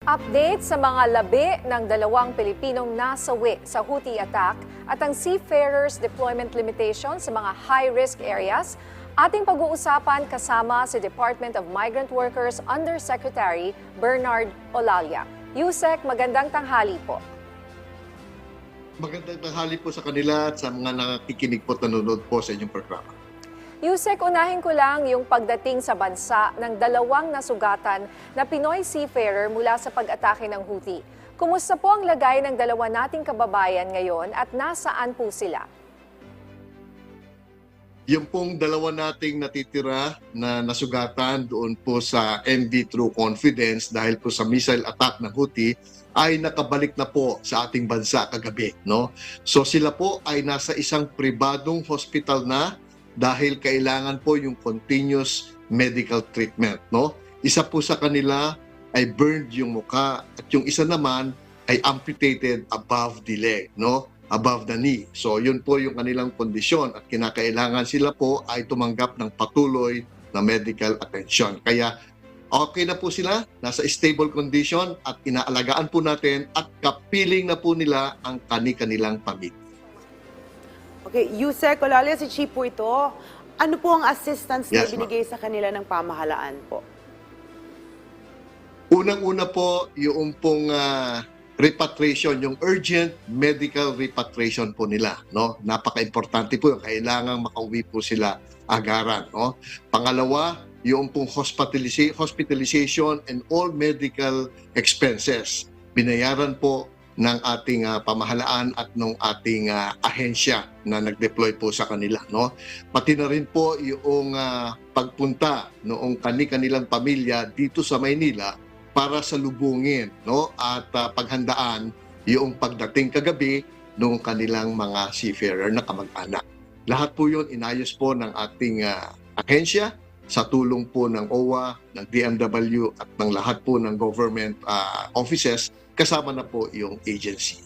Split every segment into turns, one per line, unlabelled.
Update sa mga labi ng dalawang Pilipinong nasawi sa Houthi attack at ang seafarers deployment limitation sa mga high-risk areas, ating pag-uusapan kasama si Department of Migrant Workers Undersecretary Bernard Olalia. Yusek, magandang tanghali po.
Magandang tanghali po sa kanila at sa mga nakikinig po at nanonood po sa inyong programa.
Yusek, unahin ko lang yung pagdating sa bansa ng dalawang nasugatan na Pinoy seafarer mula sa pag-atake ng Houthi. Kumusta po ang lagay ng dalawa nating kababayan ngayon at nasaan po sila?
Yung pong dalawa nating natitira na nasugatan doon po sa MV True Confidence dahil po sa missile attack ng Houthi ay nakabalik na po sa ating bansa kagabi, no? So sila po ay nasa isang pribadong hospital na dahil kailangan po yung continuous medical treatment, no? Isa po sa kanila ay burned yung muka at yung isa naman ay amputated above the leg, no? Above the knee. So yun po yung kanilang kondisyon at kinakailangan sila po ay tumanggap ng patuloy na medical attention. Kaya okay na po sila, nasa stable condition at inaalagaan po natin at kapiling na po nila ang kani-kanilang pamilya.
Okay, Yusek Olalia, si Chief po ito. Ano po ang assistance na
Yes,
binigay sa kanila ng pamahalaan po?
Unang-una po, yung pong repatriation, yung urgent medical repatriation po nila, no? Napaka-importante po, kailangang makauwi po sila agaran, no? Pangalawa, yung pong hospitalization and all medical expenses. Binayaran po ng ating pamahalaan at ng ating ahensya na nag-deploy po sa kanila, no? Pati na rin po yung pagpunta noong kanilang pamilya dito sa Maynila para salubungin, no? At paghandaan yung pagdating kagabi ng kanilang mga seafarer na kamag-anak. Lahat po yun inayos po ng ating ahensya sa tulong po ng OWA, ng DMW at ng lahat po ng government offices, kasama na po yung agency.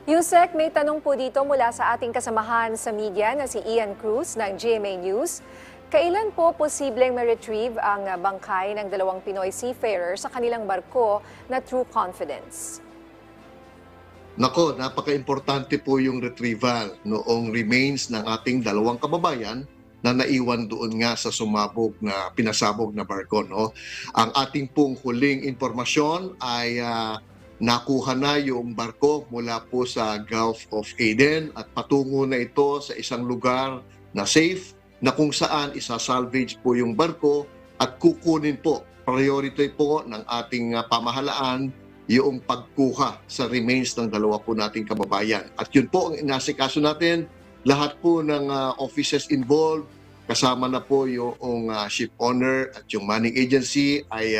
Yusek, may tanong po dito mula sa ating kasamahan sa media na si Ian Cruz ng GMA News. Kailan po posibleng ma-retrieve ang bangkay ng dalawang Pinoy seafarer sa kanilang barko na True Confidence?
Nako, napaka-importante po yung retrieval noong remains ng ating dalawang kababayan na naiwan doon nga sa pinasabog na barko, no? Ang ating pong huling impormasyon ay nakuha na yung barko mula po sa Gulf of Aden at patungo na ito sa isang lugar na safe na kung saan isasalvage po yung barko at kukunin po, priority po ng ating pamahalaan yung pagkuha sa remains ng dalawa po nating kababayan. At yun po ang inasikaso natin. Lahat po ng offices involved, kasama na po yung ship owner at yung manning agency ay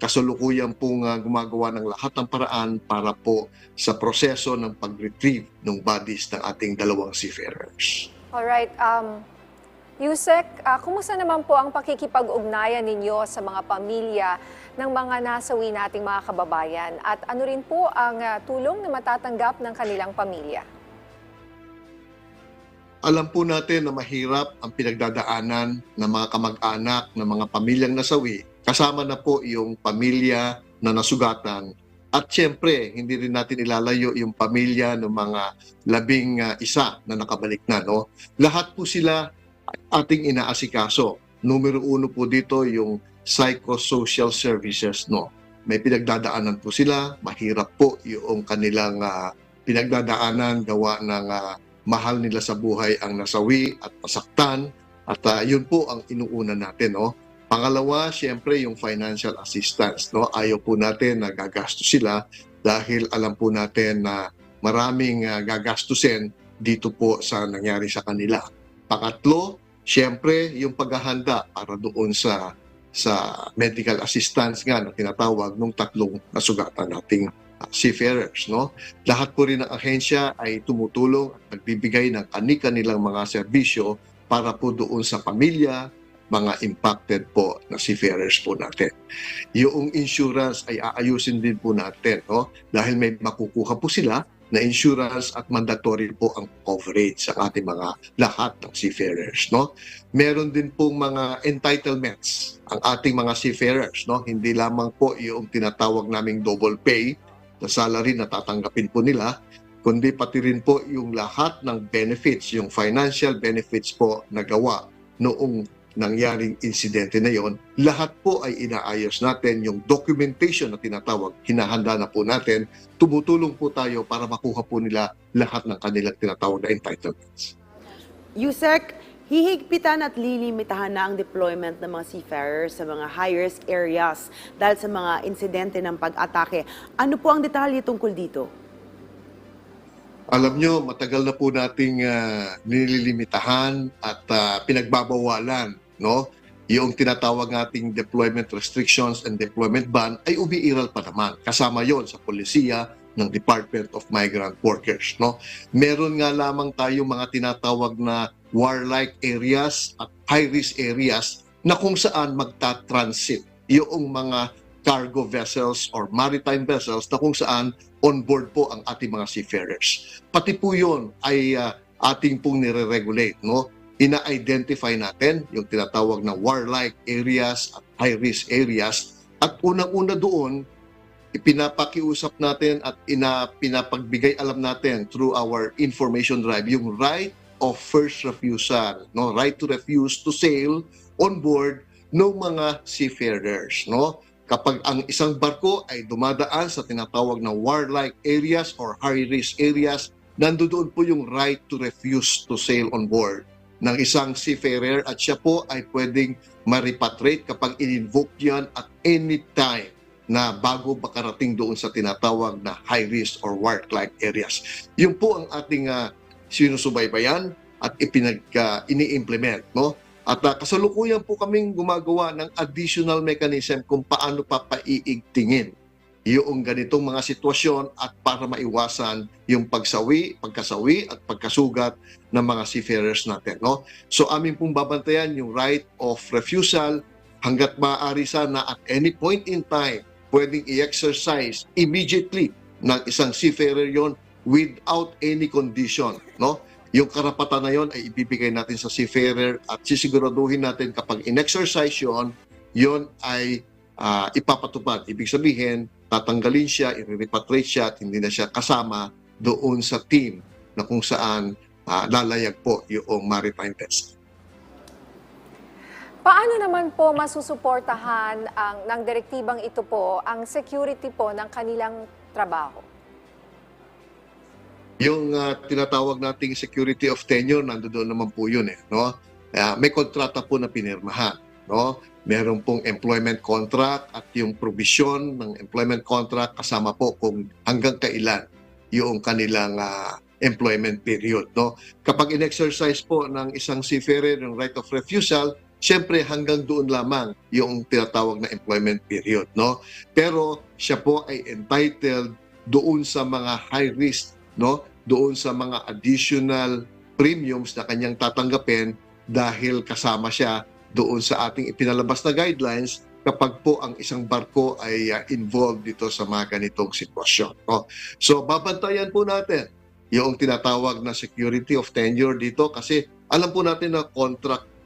kasalukuyan pong gumagawa ng lahat ng paraan para po sa proseso ng pag-retrieve ng bodies ng ating dalawang seafarers.
Alright, Yusek, kumusta naman po ang pakikipag-ugnayan ninyo sa mga pamilya ng mga nasawi nating mga kababayan? At ano rin po ang tulong na matatanggap ng kanilang pamilya?
Alam po natin na mahirap ang pinagdadaanan ng mga kamag-anak ng mga pamilyang nasawi. Kasama na po yung pamilya na nasugatan. At siyempre, hindi rin natin ilalayo yung pamilya ng mga 11 na nakabalik na, no? Lahat po sila ating inaasikaso. Numero 1 po dito yung psychosocial services, no? May pinagdadaanan po sila. Mahirap po yung kanilang pinagdadaanan gawa ng mahal nila sa buhay ang nasawi at masaktan at yun po ang inuuna natin, no? Pangalawa, siyempre yung financial assistance, no? Ayaw po natin na gagastos sila dahil alam po natin na maraming gagastusin dito po sa nangyari sa kanila. Pangatlo, siyempre yung paghahanda para doon sa medical assistance nga na tinatawag ng tatlong nasugatan nating seafarers, no? Lahat po rin ng ahensya ay tumutulong at nagbibigay ng kani-kanilang mga serbisyo para po doon sa pamilya, mga impacted po na seafarers po natin. Yung insurance ay aayusin din po natin, no? Dahil may makukuha po sila na insurance at mandatory po ang coverage sa ating mga lahat ng seafarers, no? Meron din pong mga entitlements ang ating mga seafarers, no? Hindi lamang po yung tinatawag naming double pay na salary na tatanggapin po nila, kundi pati rin po yung lahat ng benefits, yung financial benefits po na gawa noong nangyaring insidente na yon. Lahat po ay inaayos natin, yung documentation na tinatawag, hinahanda na po natin, tumutulong po tayo para makuha po nila lahat ng kanilang tinatawag na entitlements.
Yusek, hihigpitan at lilimitahan na ang deployment ng mga seafarers sa mga high-risk areas dahil sa mga insidente ng pag-atake. Ano po ang detalye tungkol dito?
Alam nyo, matagal na po nating nililimitahan at pinagbabawalan, no? Yung tinatawag nating deployment restrictions and deployment ban ay umiiral pa naman. Kasama yon sa polisiya ng Department of Migrant Workers, no? Meron nga lamang tayo mga tinatawag na warlike areas at high-risk areas na kung saan magta-transit yung mga cargo vessels or maritime vessels na kung saan on board po ang ating mga seafarers. Pati po yun ay ating pong nire-regulate, no? Ina-identify natin yung tinatawag na warlike areas at high-risk areas at unang-una doon, ipinapakiusap natin at pinapagbigay alam natin through our information drive yung right of first refusal, no? Right to refuse to sail on board ng mga seafarers, no? Kapag ang isang barko ay dumadaan sa tinatawag na warlike areas or high-risk areas, nandoon po yung right to refuse to sail on board ng isang seafarer at siya po ay pwedeng ma-repatriate kapag in-invoke yan at any time na bago makarating doon sa tinatawag na high-risk or warlike areas. Yun po ang ating sinusubaybayan at ini-implement, no? At kasalukuyan po kaming gumagawa ng additional mechanism kung paano papaiigtingin yung ganitong mga sitwasyon at para maiwasan yung pagkasawi at pagkasugat ng mga seafarers natin, no? So amin pong babantayan yung right of refusal hanggat maaari sana at any point in time pwedeng i-exercise immediately ng isang seafarer yon without any condition, no? Yung karapatan na yon ay ibibigay natin sa seafarer at sisiguraduhin natin kapag in-exercise yon ay ipapatupad. Ibig sabihin, tatanggalin siya, i-repatriate siya at hindi na siya kasama doon sa team na kung saan lalayag po yung maritime vessel.
Paano naman po masusuportahan ng direktibang ito po ang security po ng kanilang trabaho?
Yung tinatawag nating security of tenure, nandoon naman po yun no? May kontrata po na pinirmahan, no? Meron pong employment contract at yung provision ng employment contract kasama po kung hanggang kailan yung kanilang employment period, no? Kapag in-exercise po ng isang seafarer yung right of refusal, siyempre hanggang doon lamang yung tinatawag na employment period, no? Pero siya po ay entitled doon sa mga high risk, no? Doon sa mga additional premiums na kanyang tatanggapin dahil kasama siya doon sa ating ipinalabas na guidelines kapag po ang isang barko ay involved dito sa mga ganitong sitwasyon, no? So babantayan po natin yung tinatawag na security of tenure dito kasi alam po natin na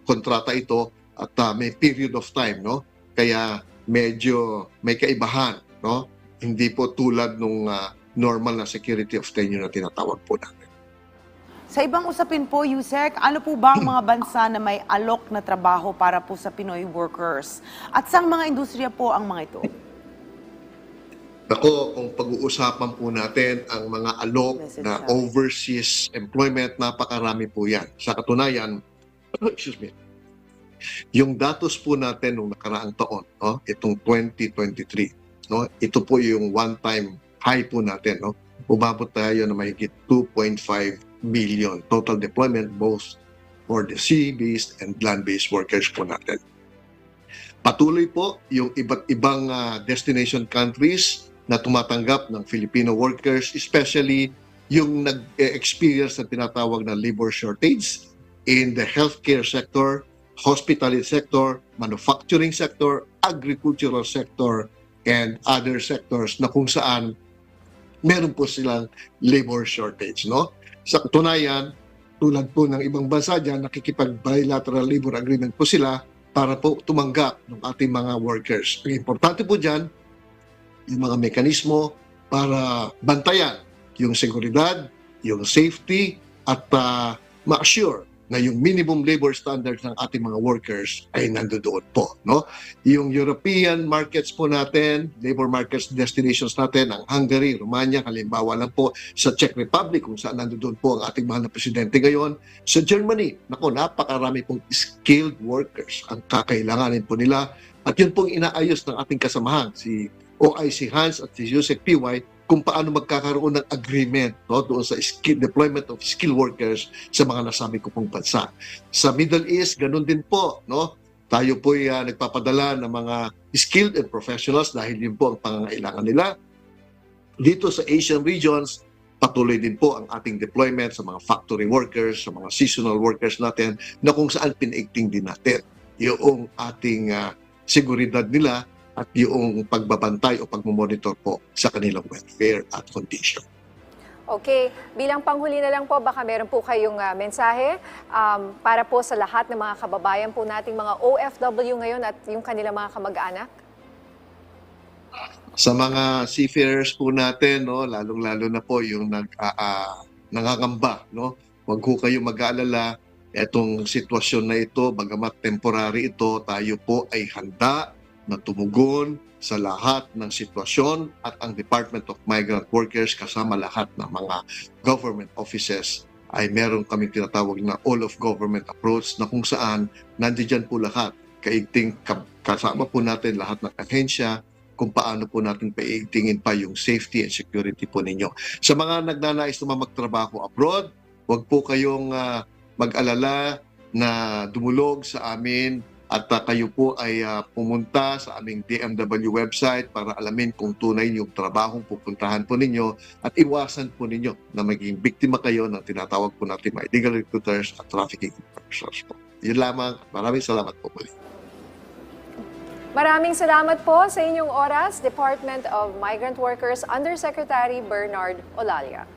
kontrata ito at may period of time, no? Kaya medyo may kaibahan, no? Hindi po tulad nung normal na security of tenure na tinatawag po natin.
Sa ibang usapin po, Yusek, ano po ba ang mga bansa na may alok na trabaho para po sa Pinoy workers? At saang mga industriya po ang mga ito?
Ako, kung pag-uusapan po natin ang mga alok na overseas employment, napakarami po yan. Sa katunayan, excuse me, yung datos po natin nung nakaraang taon, no, itong 2023, no, ito po yung one-time high po natin, no? Umabot tayo na mahigit 2.5 million total deployment both for the sea-based and land-based workers po natin. Patuloy po yung iba't ibang destination countries na tumatanggap ng Filipino workers, especially yung nag-experience na tinatawag na labor shortage in the healthcare sector, hospitality sector, manufacturing sector, agricultural sector, and other sectors na kung saan meron po silang labor shortage, no? Sa katunayan, tulad po ng ibang bansa dyan, nakikipag-bilateral labor agreement po sila para po tumanggap ng ating mga workers. Ang importante po dyan, yung mga mekanismo para bantayan yung seguridad, yung safety, at ma-assure na yung minimum labor standards ng ating mga workers ay nandoon po, no? Yung European markets po natin, labor markets destinations natin, ang Hungary, Romania, halimbawa lang po sa Czech Republic kung saan nandoon po ang ating mahal na presidente ngayon. Sa Germany, napakarami pong skilled workers ang kakailanganin po nila. At yun pong inaayos ng ating kasamahan, si OIC Hans at si Joseph PY, kung paano magkakaroon ng agreement, no, doon sa deployment of skilled workers sa mga nasabi ko pong bansa. Sa Middle East, ganun din po, no? Tayo po nagpapadala ng mga skilled and professionals dahil yun po ang pangangailangan nila. Dito sa Asian regions, patuloy din po ang ating deployment sa mga factory workers, sa mga seasonal workers natin, na kung saan pinaigting din natin yung ating seguridad nila at yung pagbabantay o pagmumonitor po sa kanilang welfare at condition.
Okay, bilang panghuli na lang po, baka meron po kayong mensahe para po sa lahat ng mga kababayan po nating mga OFW ngayon at yung kanilang mga kamag-anak?
Sa mga seafarers po natin, no, lalong-lalo na po yung nangangamba, no? Huwag po kayong mag-aalala. Etong sitwasyon na ito, bagamat temporary ito, tayo po ay handa na tumugon sa lahat ng sitwasyon at ang Department of Migrant Workers kasama lahat ng mga government offices ay meron kaming tinatawag na all-of-government approach na kung saan nandiyan po lahat. Kaigting kasama po natin lahat ng ahensya kung paano po natin paigtingin pa yung safety and security po ninyo. Sa mga nagnanais naman magtrabaho abroad, huwag po kayong mag-alala na dumulog sa amin at kayo po ay pumunta sa aming DMW website para alamin kung tunay yung trabahong pupuntahan po ninyo at iwasan po ninyo na maging biktima kayo ng tinatawag po natin mga illegal recruiters at trafficking persons po. Yun lamang. Maraming salamat po muli.
Maraming salamat po sa inyong oras, Department of Migrant Workers Undersecretary Bernard Olalia.